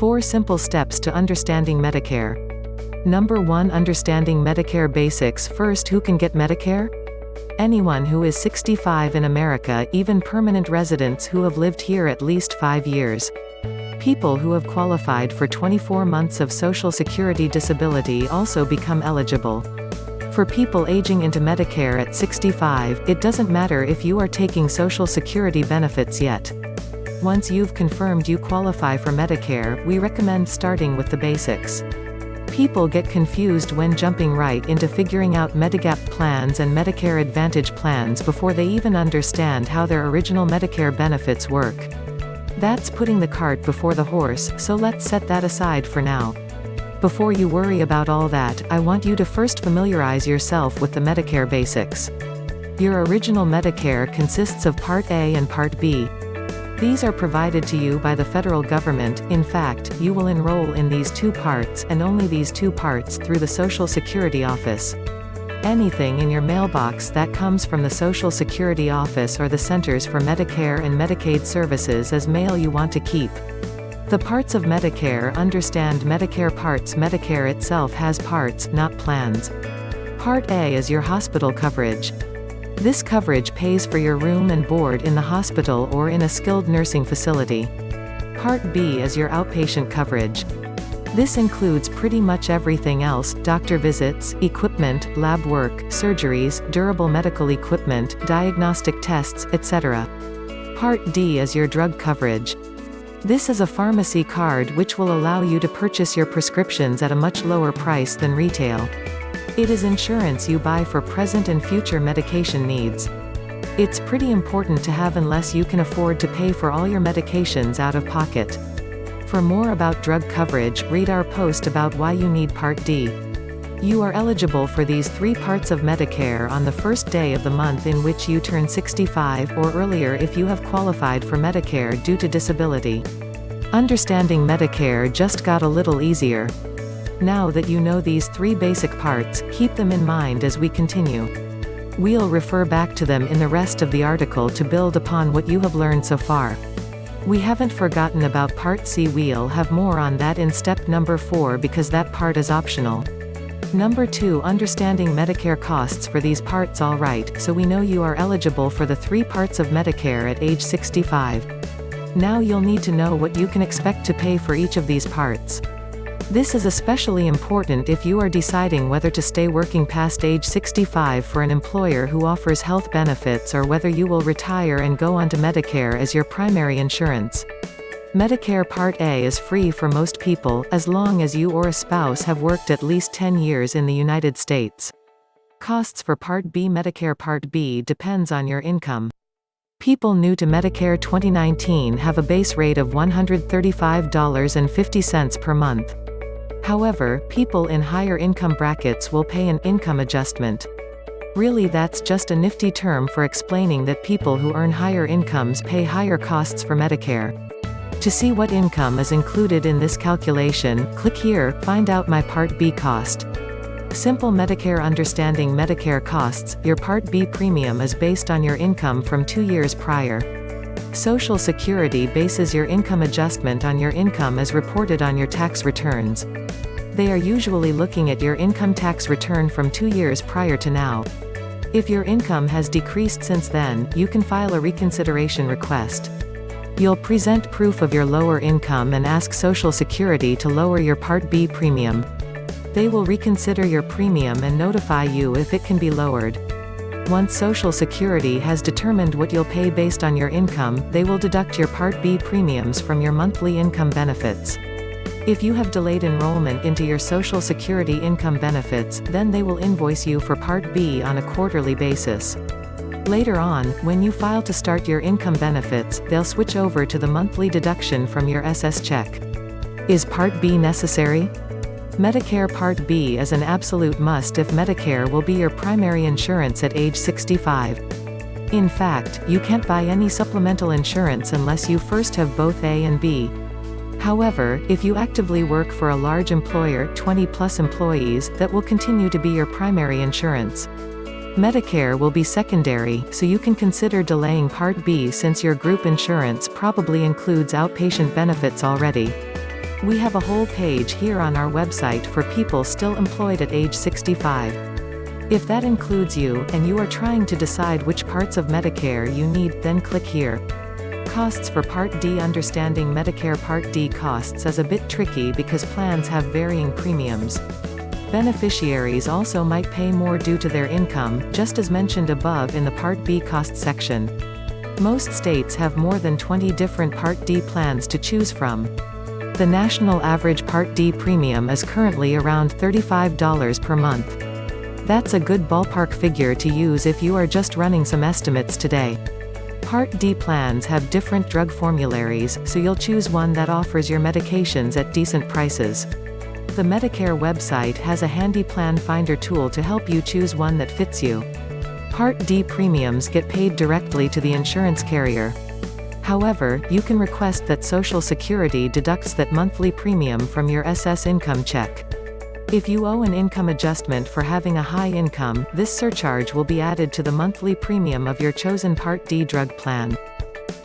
4 simple steps to understanding Medicare. Number 1. Understanding Medicare basics. First, who can get Medicare? Anyone who is 65 in America, even permanent residents who have lived here at least 5 years. People who have qualified for 24 months of Social Security disability also become eligible. For people aging into Medicare at 65, it doesn't matter if you are taking Social Security benefits yet. Once you've confirmed you qualify for Medicare, we recommend starting with the basics. People get confused when jumping right into figuring out medigap plans and Medicare Advantage plans before they even understand how their original Medicare benefits work. That's putting the cart before the horse, so let's set that aside for now. Before you worry about all that, I want you to first familiarize yourself with the Medicare basics. Your original Medicare consists of Part A and Part B. These are provided to you by the federal government. In fact, you will enroll in these 2 parts, and only these 2 parts, through the Social Security office. Anything in your mailbox that comes from the Social Security office or the Centers for Medicare and Medicaid Services is mail you want to keep. The parts of Medicare. Understand Medicare parts. Medicare itself has parts, not plans. Part A is your hospital coverage. This coverage pays for your room and board in the hospital or in a skilled nursing facility. Part B is your outpatient coverage. This includes pretty much everything else: doctor visits, equipment, lab work, surgeries, durable medical equipment, diagnostic tests, etc. Part D is your drug coverage. This is a pharmacy card which will allow you to purchase your prescriptions at a much lower price than retail. It is insurance you buy for present and future medication needs. It's pretty important to have unless you can afford to pay for all your medications out of pocket. For more about drug coverage, read our post about why you need Part D. You are eligible for these 3 parts of Medicare on the first day of the month in which you turn 65, or earlier if you have qualified for Medicare due to disability. Understanding Medicare just got a little easier. Now that you know these 3 basic parts, keep them in mind as we continue. We'll refer back to them in the rest of the article to build upon what you have learned so far. We haven't forgotten about Part C. We'll have more on that in step number 4 because that part is optional. Number 2. Understanding Medicare costs for these parts. Alright, so we know you are eligible for the 3 parts of Medicare at age 65. Now you'll need to know what you can expect to pay for each of these parts. This is especially important if you are deciding whether to stay working past age 65 for an employer who offers health benefits or whether you will retire and go on to Medicare as your primary insurance. Medicare Part A is free for most people, as long as you or a spouse have worked at least 10 years in the United States. Costs for Part B. Medicare Part B depends on your income. People new to Medicare 2019 have a base rate of $135.50 per month. However, people in higher income brackets will pay an income adjustment. Really, that's just a nifty term for explaining that people who earn higher incomes pay higher costs for Medicare. To see what income is included in this calculation, click here. Find out my Part B cost. Simple Medicare. Understanding Medicare costs. Your Part B premium is based on your income from 2 years prior. Social Security bases your income adjustment on your income as reported on your tax returns. They are usually looking at your income tax return from 2 years prior to now. If your income has decreased since then, you can file a reconsideration request. You'll present proof of your lower income and ask Social Security to lower your Part B premium. They will reconsider your premium and notify you if it can be lowered. Once Social Security has determined what you'll pay based on your income, they will deduct your Part B premiums from your monthly income benefits. If you have delayed enrollment into your Social Security income benefits, then they will invoice you for Part B on a quarterly basis. Later on, when you file to start your income benefits, they'll switch over to the monthly deduction from your SS check. Is Part B necessary? Medicare Part B is an absolute must if Medicare will be your primary insurance at age 65. In fact, you can't buy any supplemental insurance unless you first have both A and B. However, if you actively work for a large employer, 20-plus employees, that will continue to be your primary insurance. Medicare will be secondary, so you can consider delaying Part B since your group insurance probably includes outpatient benefits already. We have a whole page here on our website for people still employed at age 65. If that includes you, and you are trying to decide which parts of Medicare you need, then click here. Costs for Part D. Understanding Medicare Part D costs is a bit tricky because plans have varying premiums. Beneficiaries also might pay more due to their income, just as mentioned above in the Part B cost section. Most states have more than 20 different Part D plans to choose from. The national average Part D premium is currently around $35 per month. That's a good ballpark figure to use if you are just running some estimates today. Part D plans have different drug formularies, so you'll choose one that offers your medications at decent prices. The Medicare website has a handy plan finder tool to help you choose one that fits you. Part D premiums get paid directly to the insurance carrier. However, you can request that Social Security deducts that monthly premium from your SS income check. If you owe an income adjustment for having a high income, this surcharge will be added to the monthly premium of your chosen Part D drug plan.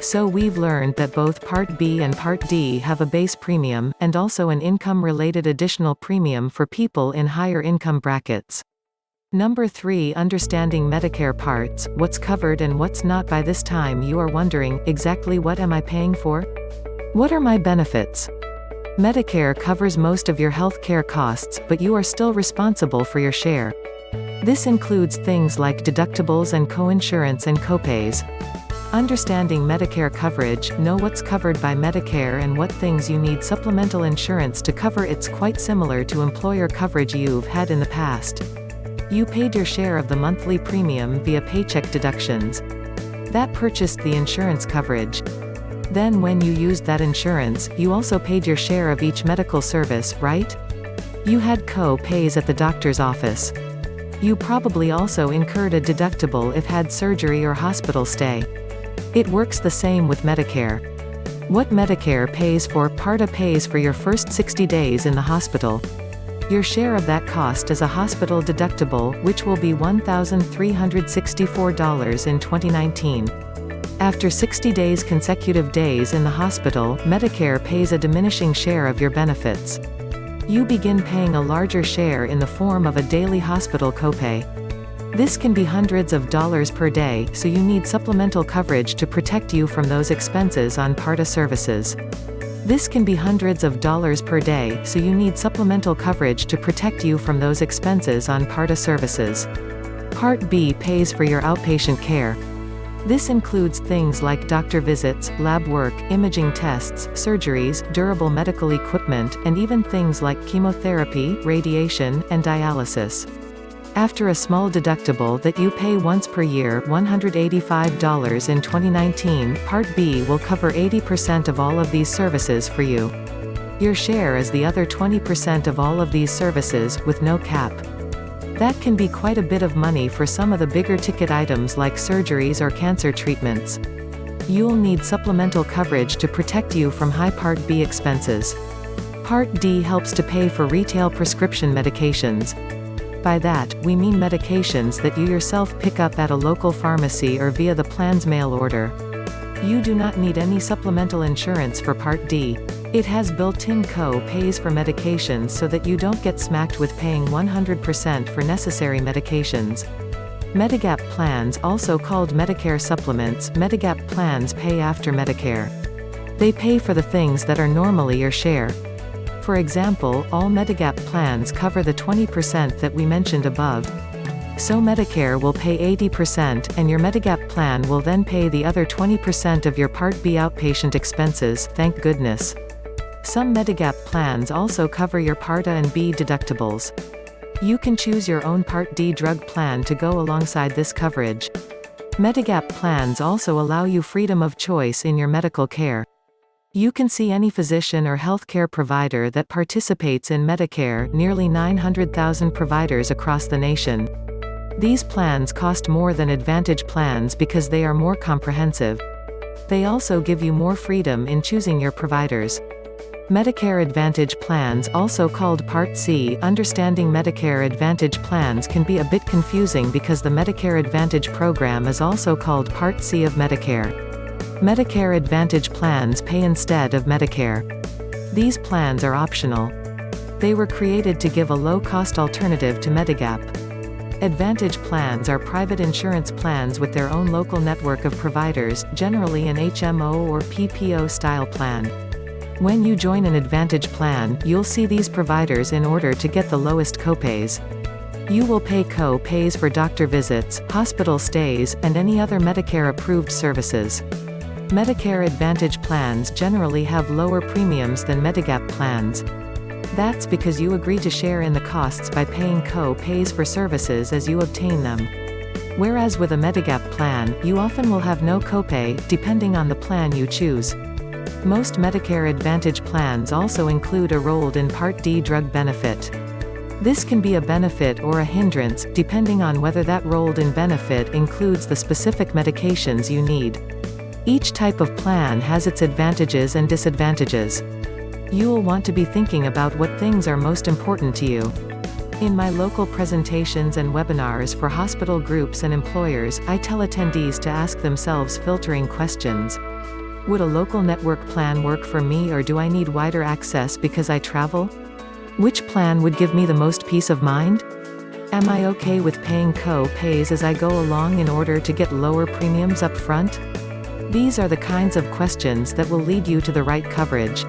So we've learned that both Part B and Part D have a base premium, and also an income-related additional premium for people in higher income brackets. Number 3. Understanding Medicare parts, what's covered and what's not. By this time you are wondering, exactly what am I paying for? What are my benefits? Medicare covers most of your health care costs, but you are still responsible for your share. This includes things like deductibles and coinsurance and copays. Understanding Medicare coverage, know what's covered by Medicare and what things you need supplemental insurance to cover. It's quite similar to employer coverage you've had in the past. You paid your share of the monthly premium via paycheck deductions. That purchased the insurance coverage. Then when you used that insurance, you also paid your share of each medical service, right? You had co-pays at the doctor's office. You probably also incurred a deductible if had surgery or hospital stay. It works the same with Medicare. What Medicare pays for, Part A pays for your first 60 days in the hospital. Your share of that cost is a hospital deductible, which will be $1,364 in 2019. After 60 days consecutive days in the hospital, Medicare pays a diminishing share of your benefits. You begin paying a larger share in the form of a daily hospital copay. This can be hundreds of dollars per day, so you need supplemental coverage to protect you from those expenses on Part A services. This can be hundreds of dollars per day, so you need supplemental coverage to protect you from those expenses on Part A services. Part B pays for your outpatient care. This includes things like doctor visits, lab work, imaging tests, surgeries, durable medical equipment, and even things like chemotherapy, radiation, and dialysis. After a small deductible that you pay once per year, $185 in 2019, Part B will cover 80% of all of these services for you. Your share is the other 20% of all of these services, with no cap. That can be quite a bit of money for some of the bigger ticket items like surgeries or cancer treatments. You'll need supplemental coverage to protect you from high Part B expenses. Part D helps to pay for retail prescription medications. By that, we mean medications that you yourself pick up at a local pharmacy or via the plan's mail order. You do not need any supplemental insurance for Part D. It has built-in co-pays for medications so that you don't get smacked with paying 100% for necessary medications. Medigap plans, also called Medicare supplements, Medigap plans pay after Medicare. They pay for the things that are normally your share. For example, all Medigap plans cover the 20% that we mentioned above. So Medicare will pay 80%, and your Medigap plan will then pay the other 20% of your Part B outpatient expenses, thank goodness. Some Medigap plans also cover your Part A and B deductibles. You can choose your own Part D drug plan to go alongside this coverage. Medigap plans also allow you freedom of choice in your medical care. You can see any physician or healthcare provider that participates in Medicare, nearly 900,000 providers across the nation. These plans cost more than Advantage plans because they are more comprehensive. They also give you more freedom in choosing your providers. Medicare Advantage plans, also called Part C. Understanding Medicare Advantage plans can be a bit confusing because the Medicare Advantage program is also called Part C of Medicare. Medicare Advantage plans pay instead of Medicare. These plans are optional. They were created to give a low-cost alternative to medigap. Advantage plans are private insurance plans with their own local network of providers, generally an HMO or PPO-style plan. When you join an Advantage plan, you'll see these providers in order to get the lowest copays. You will pay co-pays for doctor visits, hospital stays, and any other Medicare-approved services. Medicare Advantage plans generally have lower premiums than medigap plans. That's because you agree to share in the costs by paying co-pays for services as you obtain them. Whereas with a medigap plan, you often will have no copay, depending on the plan you choose. Most Medicare Advantage plans also include a rolled-in Part D drug benefit. This can be a benefit or a hindrance, depending on whether that rolled-in benefit includes the specific medications you need. Each type of plan has its advantages and disadvantages. You'll want to be thinking about what things are most important to you. In my local presentations and webinars for hospital groups and employers, I tell attendees to ask themselves filtering questions. Would a local network plan work for me, or do I need wider access because I travel? Which plan would give me the most peace of mind? Am I okay with paying co-pays as I go along in order to get lower premiums up front? These are the kinds of questions that will lead you to the right coverage.